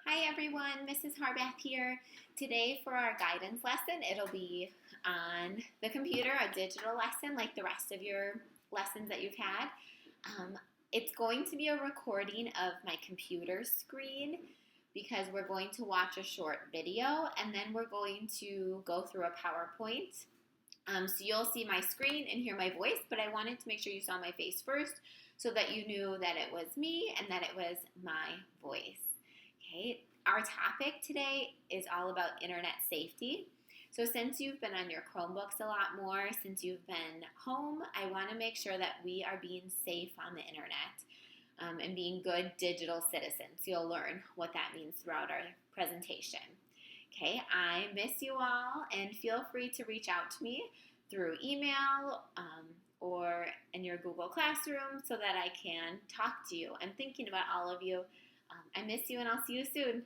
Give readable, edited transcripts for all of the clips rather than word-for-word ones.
Hi everyone, Mrs. Harbath here. Today for our guidance lesson, it'll be on the computer, a digital lesson like the rest of your lessons that you've had. It's going to be a recording of my computer screen because we're going to watch a short video and then we're going to go through a PowerPoint. So you'll see my screen and hear my voice, but I wanted to make sure you saw my face first so that you knew that it was me and that it was my voice. Okay, our topic today is all about internet safety. So since you've been on your Chromebooks a lot more, since you've been home, I want to make sure that we are being safe on the internet and being good digital citizens. You'll learn what that means throughout our presentation. Okay, I miss you all and feel free to reach out to me through email or in your Google Classroom so that I can talk to you. I'm thinking about all of you. I miss you and I'll see you soon.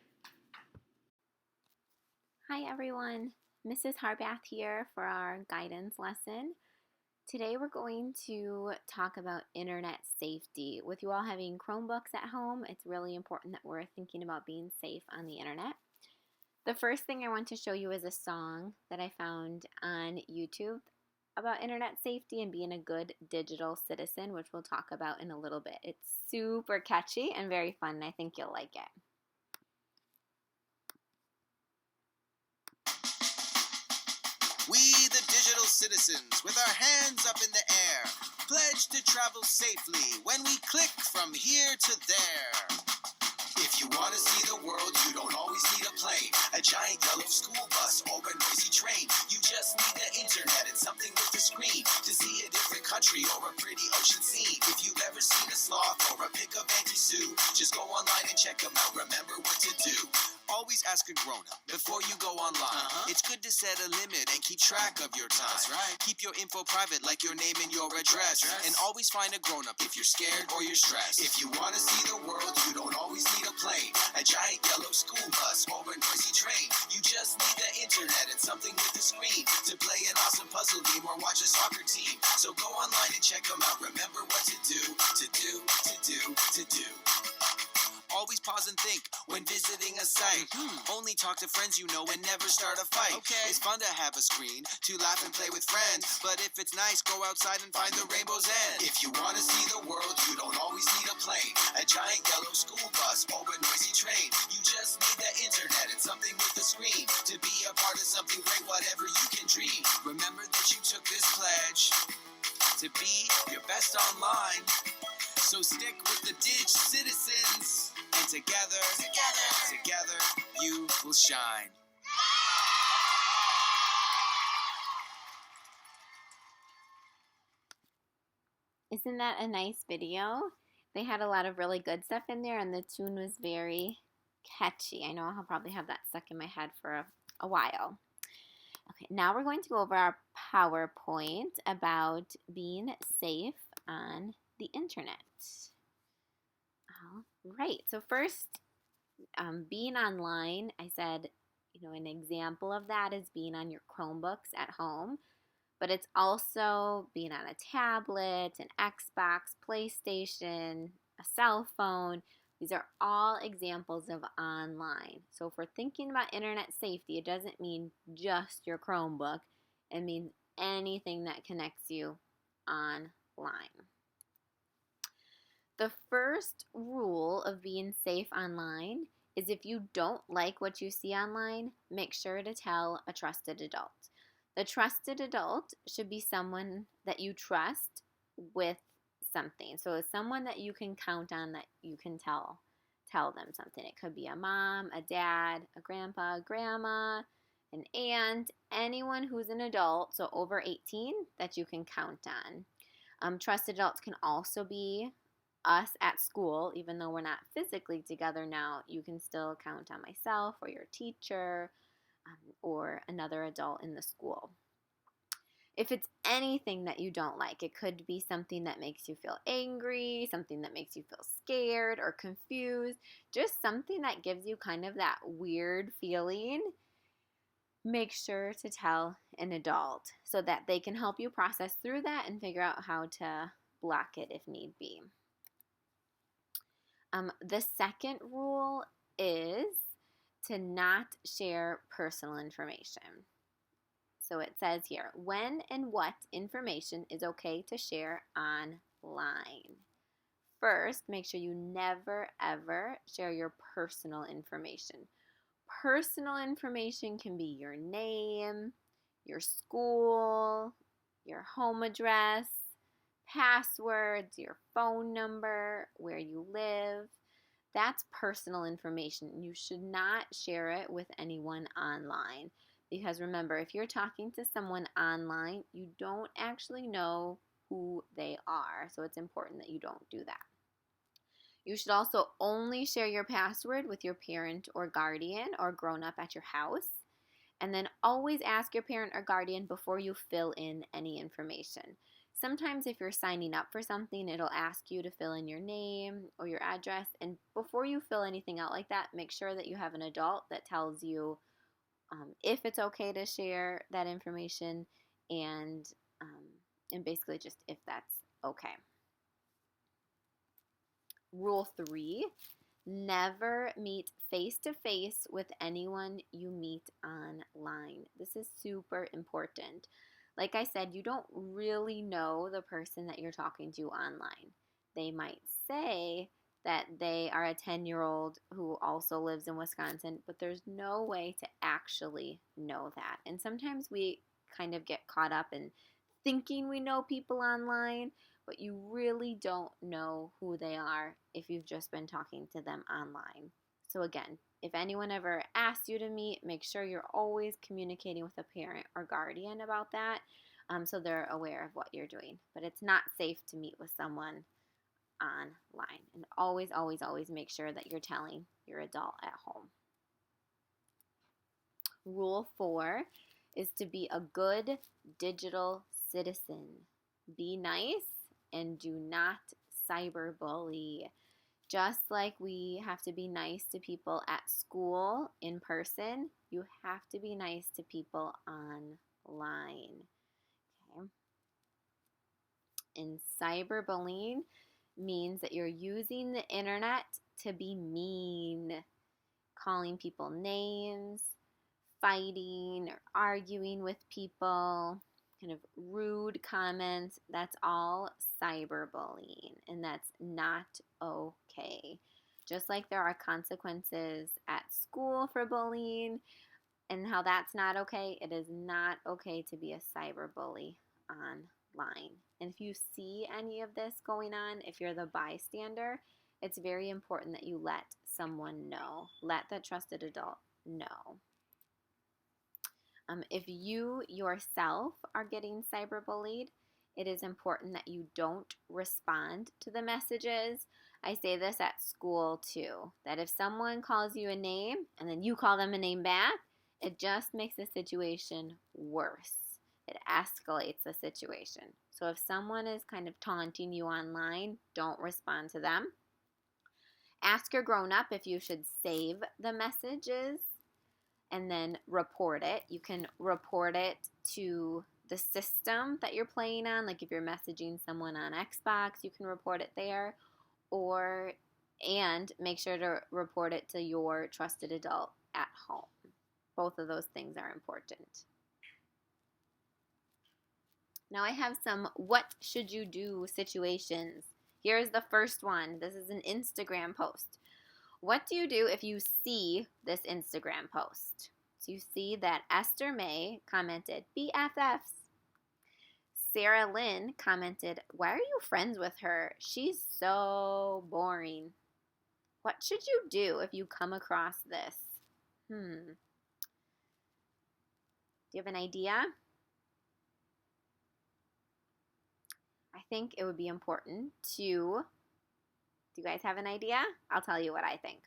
Hi everyone, Mrs. Harbath here for our guidance lesson. Today we're going to talk about internet safety. With you all having Chromebooks at home, it's really important that we're thinking about being safe on the internet. The first thing I want to show you is a song that I found on YouTube about internet safety and being a good digital citizen, which we'll talk about in a little bit. It's super catchy and very fun, and I think you'll like it. We, the digital citizens, with our hands up in the air, pledge to travel safely when we click from here to there. If you want to see the world, you don't always need a plane, a giant yellow school bus, or a noisy train. You just need the internet and something with a screen to see a different country or a pretty ocean scene. If you've ever seen a sloth or a pick of Auntie Sue, just go online and check them out. Remember what to do. Always ask a grown-up before you go online. It's good to set a limit and keep track of your time. That's right. Keep your info private like your name and your address. And always find a grown-up if you're scared or you're stressed. If you want to see the world, you don't always need a plane, a giant yellow school bus, or a noisy train. You just need the internet and something with a screen to play an awesome puzzle game or watch a soccer team. So go online and check them out. Remember what to do, to do, to do, to do. Always pause and think when visiting a site. Only talk to friends you know and never start a fight. Okay. It's fun to have a screen to laugh and play with friends, but if it's nice, go outside and find the rainbow's end. If you want to see the world, you don't always need a plane, a giant yellow school bus, or a noisy train. You just need the internet and something with a screen to be a part of something great, whatever you can dream. Remember that you took this pledge to be your best online. So stick with the Dig Citizens, and together, you will shine. Isn't that a nice video? They had a lot of really good stuff in there, and the tune was very catchy. I know I'll probably have that stuck in my head for a while. Okay, now we're going to go over our PowerPoint about being safe on the internet. All right, so first, being online, I said, an example of that is being on your Chromebooks at home, but it's also being on a tablet, an Xbox, PlayStation, a cell phone. These are all examples of online. So if we're thinking about internet safety, it doesn't mean just your Chromebook. It means anything that connects you online. The first rule of being safe online is if you don't like what you see online, make sure to tell a trusted adult. The trusted adult should be someone that you trust with something. So it's someone that you can count on, that you can tell them something. It could be a mom, a dad, a grandpa, a grandma, an aunt, anyone who's an adult, so over 18, that you can count on. Trusted adults can also be us at school. Even though we're not physically together now, you can still count on myself or your teacher or another adult in the school. If it's anything that you don't like, it could be something that makes you feel angry, something that makes you feel scared or confused, just something that gives you kind of that weird feeling. Make sure to tell an adult so that they can help you process through that and figure out how to block it if need be. The second rule is to not share personal information. So it says here, when and what information is okay to share online? First, make sure you never ever share your personal information. Personal information can be your name, your school, your home address, passwords, your phone number, where you live. That's personal information. You should not share it with anyone online. Because remember, if you're talking to someone online, you don't actually know who they are. So it's important that you don't do that. You should also only share your password with your parent or guardian or grown up at your house. And then always ask your parent or guardian before you fill in any information. Sometimes if you're signing up for something, it'll ask you to fill in your name or your address. And before you fill anything out like that, make sure that you have an adult that tells you if it's okay to share that information and basically just if that's okay. Rule 3, never meet face-to-face with anyone you meet online. This is super important. Like I said, you don't really know the person that you're talking to online. They might say that they are a 10-year-old who also lives in Wisconsin, but there's no way to actually know that. And sometimes we kind of get caught up in thinking we know people online, but you really don't know who they are if you've just been talking to them online. So again, if anyone ever asks you to meet, make sure you're always communicating with a parent or guardian about that so they're aware of what you're doing. But it's not safe to meet with someone online. And always, always, always make sure that you're telling your adult at home. Rule 4 is to be a good digital citizen. Be nice and do not cyberbully. Just like we have to be nice to people at school in person, you have to be nice to people online. Okay. And cyberbullying means that you're using the internet to be mean, calling people names, fighting or arguing with people, kind of rude comments. That's all cyberbullying, and that's not okay. Just like there are consequences at school for bullying and how that's not okay, it is not okay to be a cyberbully online. And if you see any of this going on, if you're the bystander, it's very important that you let someone know. Let the trusted adult know. If you yourself are getting cyberbullied, it is important that you don't respond to the messages. I say this at school too, that if someone calls you a name and then you call them a name back, it just makes the situation worse. It escalates the situation. So if someone is kind of taunting you online, don't respond to them. Ask your grown-up if you should save the messages and then report it. You can report it to the system that you're playing on. Like if you're messaging someone on Xbox, you can report it there. And make sure to report it to your trusted adult at home. Both of those things are important. Now I have some what should you do situations. Here's the first one. This is an Instagram post. What do you do if you see this Instagram post? So you see that Esther May commented, BFFs. Sarah Lynn commented, why are you friends with her? She's so boring. What should you do if you come across this? Do you have an idea? I think it would be important to, do you guys have an idea? I'll tell you what I think.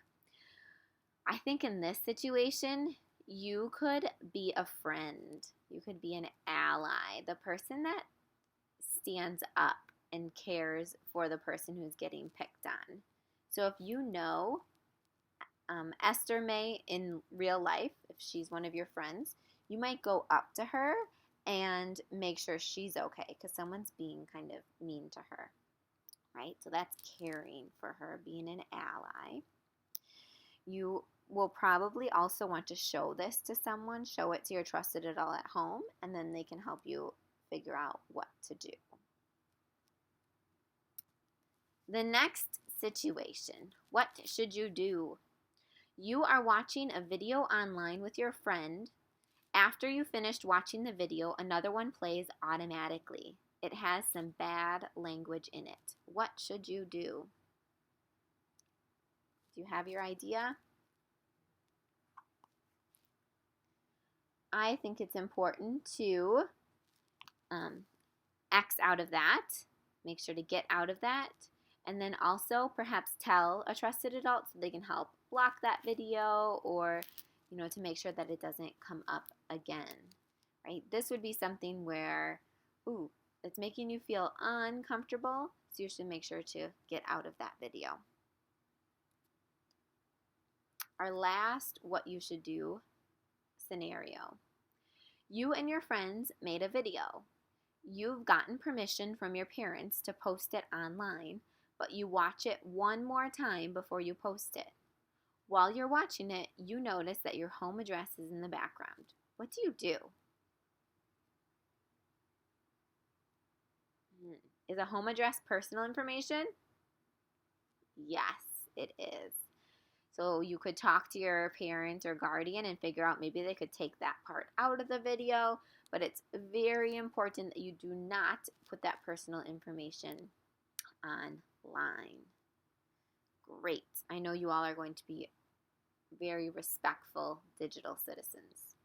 I think in this situation, you could be a friend. You could be an ally, the person that stands up and cares for the person who's getting picked on. So if you know Esther May in real life, if she's one of your friends, you might go up to her and make sure she's okay because someone's being kind of mean to her, right? So that's caring for her, being an ally. You will probably also want to show this to someone, show it to your trusted adult at home, and then they can help you figure out what to do. The next situation, what should you do? You are watching a video online with your friend. After you finished watching the video, another one plays automatically. It has some bad language in it. What should you do? Do you have your idea? I think it's important to X out of that. Make sure to get out of that. And then also perhaps tell a trusted adult so they can help block that video, or to make sure that it doesn't come up again, right? This would be something where, it's making you feel uncomfortable, so you should make sure to get out of that video. Our last what you should do scenario. You and your friends made a video. You've gotten permission from your parents to post it online, but you watch it one more time before you post it. While you're watching it, you notice that your home address is in the background. What do you do? Is a home address personal information? Yes, it is. So you could talk to your parent or guardian and figure out maybe they could take that part out of the video, but it's very important that you do not put that personal information online. Great. I know you all are going to be very respectful digital citizens.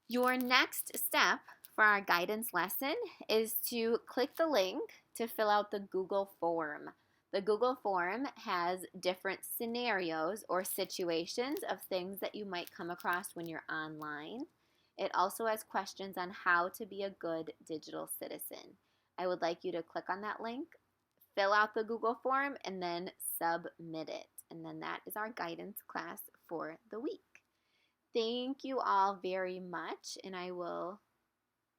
Your next step for our guidance lesson is to click the link to fill out the Google form. The Google form has different scenarios or situations of things that you might come across when you're online. It also has questions on how to be a good digital citizen. I would like you to click on that link, fill out the Google form, and then submit it. And then that is our guidance class for the week. Thank you all very much, and I will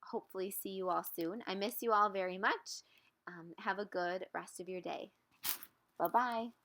hopefully see you all soon. I miss you all very much. Have a good rest of your day. Bye-bye.